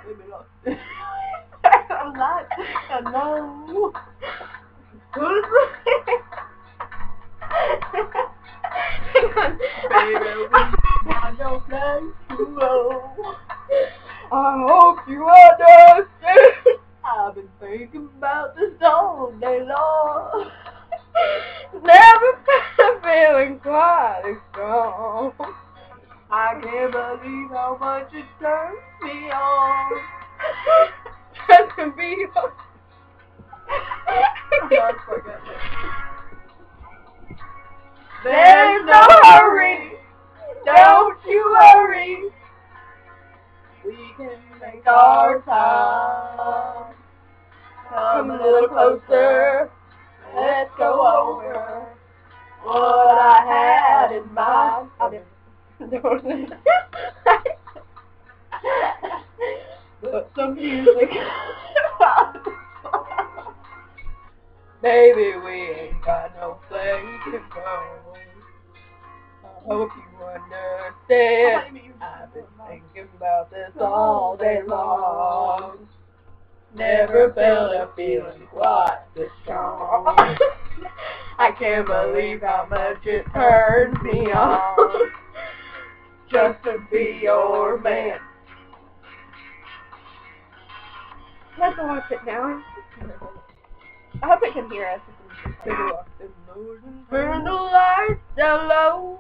Baby, look. I'm not. I know. Baby, we got no place to go. I hope you understand. I've been thinking about this all day long. Never been feeling quite as strong. I can't believe how much it turns me on. Just to be on. There's no hurry, don't you worry. We can make our time. Come a little closer, let's go over what I had in mind. Put some music. Baby, we ain't got no place to go. I hope you understand. I've been thinking about this all day long. Never felt a feeling quite this strong. I can't believe how much it turns me on just to be your man. Let's go watch it now. I hope it can hear us. Turn the lights down low.